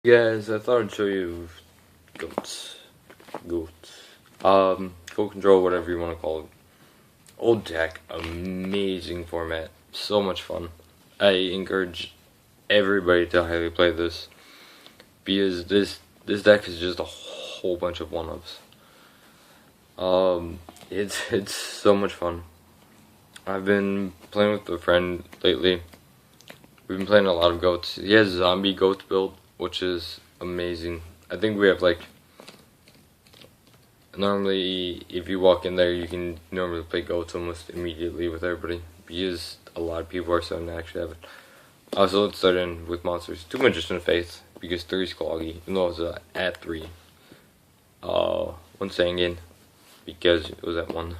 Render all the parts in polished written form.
Guys, I thought I'd show you goats. Goat control, whatever you want to call it. Old deck, amazing format, so much fun. I encourage everybody to highly play this because this deck is just a whole bunch of one-ups. It's so much fun. I've been playing with a friend lately. We've been playing a lot of goats. He has zombie goat build, which is amazing. I think we have like, normally if you walk in there you can normally play goats almost immediately with everybody because a lot of people are starting to actually have it. So let's start in with monsters. 2 Magician of Faith because 3 is cloggy, even though it was at 3. 1 Sangin because it was at 1.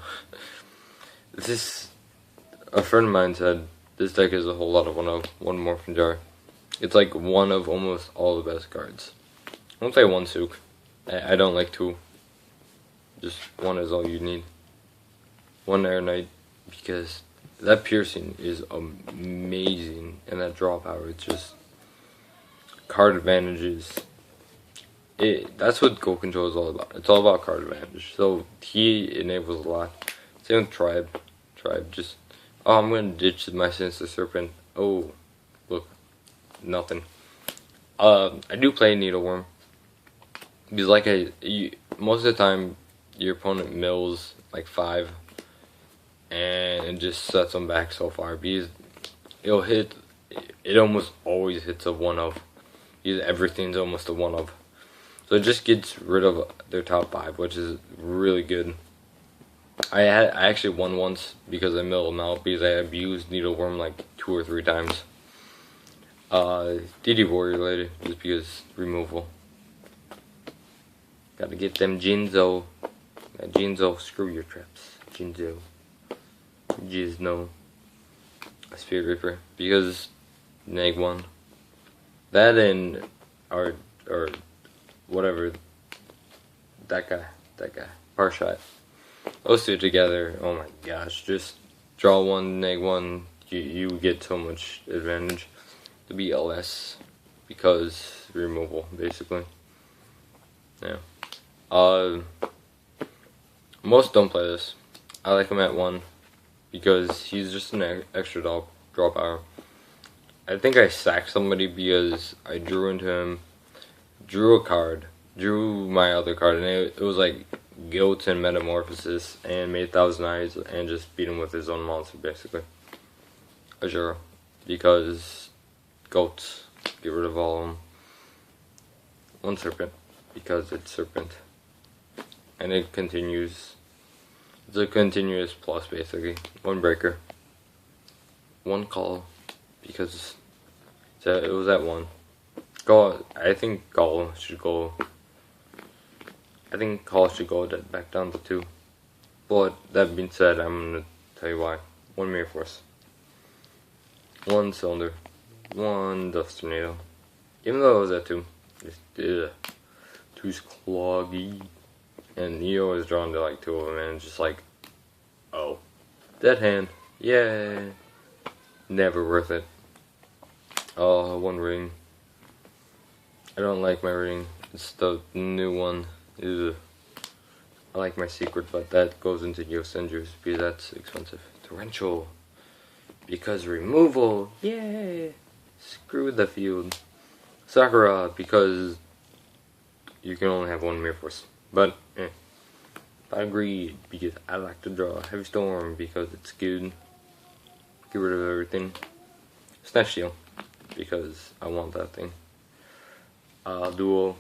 A friend of mine said this deck is a whole lot of one Morphin Jar. It's like one of almost all the best cards. I won't say 1 Sook. I don't like 2. Just 1 is all you need. 1 Air Knight because that piercing is amazing, and that draw power, it's just card advantages. That's what Goat Control is all about. It's all about card advantage. So he enables a lot. Same with Tribe. Just, oh, I'm gonna ditch my Sinister Serpent. Oh, look, nothing. I do play Needleworm because most of the time your opponent mills like 5 and it just sets them back so far because it almost always hits a 1-of because everything's almost a 1-of, so it just gets rid of their top 5, which is really good. I actually won once because I milled them out because I abused Needleworm like 2 or 3 times. DD Warrior later just because removal. Gotta get them Jinzo. Jinzo, screw your traps. Jinzo. Gizno. Spirit Reaper. Because neg 1. That and or whatever. That guy. Parshot. Those 2 together, oh my gosh, just draw 1, neg 1, you get so much advantage to be LS because removal, basically. Yeah. Most don't play this. I like him at 1 because he's just an extra draw power. I think I sacked somebody because I drew into him, drew a card, drew my other card, and it was like Goats and Metamorphosis, and made 1,000 Eyes and just beat him with his own monster, basically. Azura, because goats, get rid of all of them. 1 Serpent, because it's Serpent. And it continues. It's a continuous plus, basically. 1 Breaker. 1 Call, because it was at 1. I think Call should go. I think Call should go back down to 2. But that being said, I'm gonna tell you why. 1 Mirror Force. 1 Cylinder. 1 Dust Tornado. Even though it was at 2. Just 2's cloggy. And you always drawn to like 2 of them and it's just like, oh. Dead hand. Yay. Never worth it. 1 Ring. I don't like my ring. It's the new one. Ugh. I like my secret, but that goes into Yosenders because that's expensive. Torrential, because removal, yay! Screw the field. Sakura, because you can only have 1 Mirror Force, but I agree because I like to draw. Heavy Storm because it's good. Get rid of everything. Snatch Steal because I want that thing. Duel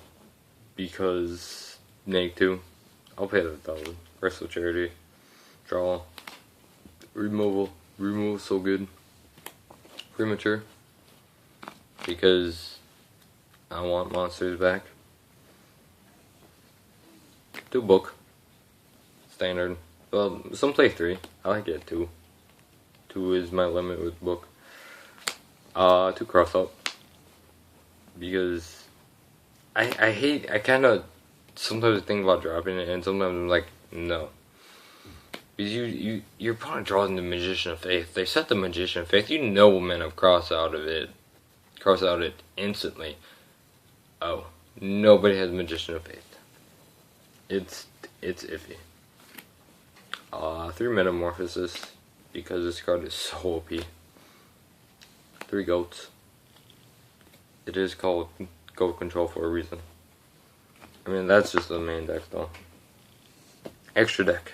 because neg 2. I'll pay that 1,000. Rest of Charity. Draw. Removal. Removal so good. Premature. Because I want monsters back. 2 Book. Standard. Well, some play 3. I like it 2. 2 is my limit with Book. 2 Cross Up. Because I kind of sometimes think about dropping it, and sometimes I'm like, no. Because your opponent draws into Magician of Faith. They set the Magician of Faith. You know men have cross out it instantly. Oh, nobody has Magician of Faith. It's iffy. 3 Metamorphosis, because this card is so OP. 3 Goats. It is called Goat Control for a reason. I mean, that's just the main deck though. Extra deck.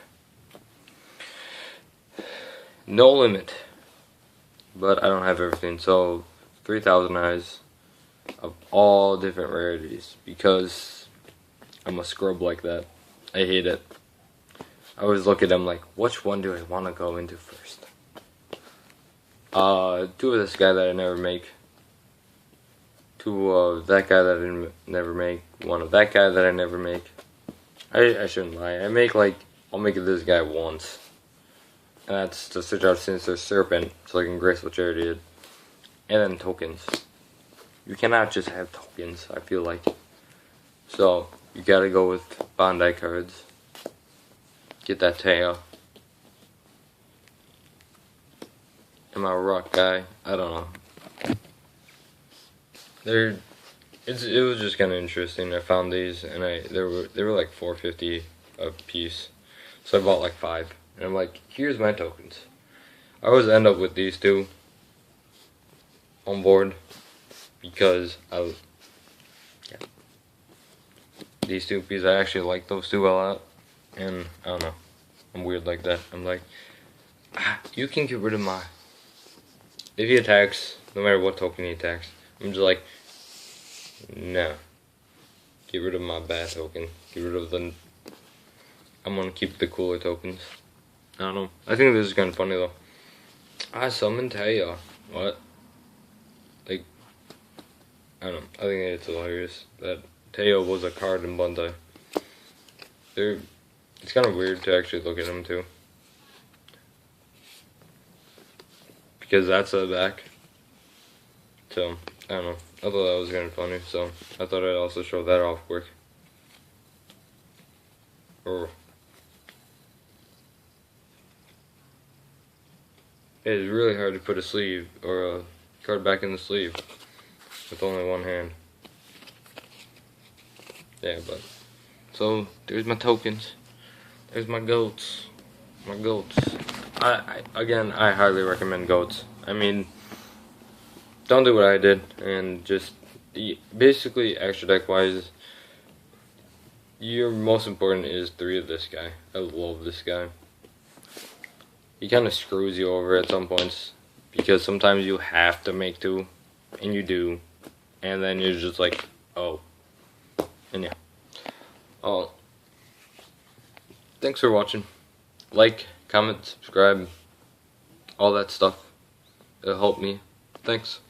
No limit. But I don't have everything, so 3,000 eyes of all different rarities, because I'm a scrub like that. I hate it. I always look at them like, which one do I want to go into first? 2 of this guy that I never make. 2 of that guy that I never make. 1 of that guy that I never make. I shouldn't lie. I'll make it this guy once. And that's to switch out Sinister Serpent, so I can Graceful Charity it. And then tokens. You cannot just have tokens, I feel like. So, you gotta go with Bondi cards. Get that tail. Am I a rock guy? I don't know. It was just kind of interesting. I found these, and they were like $4.50 a piece. So I bought like 5. And I'm like, here's my tokens. I always end up with these 2 on board because these 2 pieces, I actually like those 2 a lot. And I don't know, I'm weird like that. I'm like, you can get rid of my, if he attacks, no matter what token he attacks, I'm just like, no, get rid of my bad token, get rid of the, I'm gonna keep the cooler tokens. I don't know, I think this is kind of funny though. I summoned Taya. What? Like, I don't know, I think it's hilarious that Teo was a card in Bondi. It's kind of weird to actually look at them too, because that's the back. So I don't know. I thought that was kind of funny, so I thought I'd also show that off quick. Oh. It is really hard to put a sleeve or a card back in the sleeve with only one hand. Yeah, but so there's my tokens. There's my goats. My goats. Again, I highly recommend goats. I mean, don't do what I did and just basically extra deck wise. Your most important is 3 of this guy. I love this guy. He kind of screws you over at some points because sometimes you have to make 2, and you do, and then you're just like, oh, and yeah. Oh. Thanks for watching. Like, comment, subscribe, all that stuff. It'll help me. Thanks.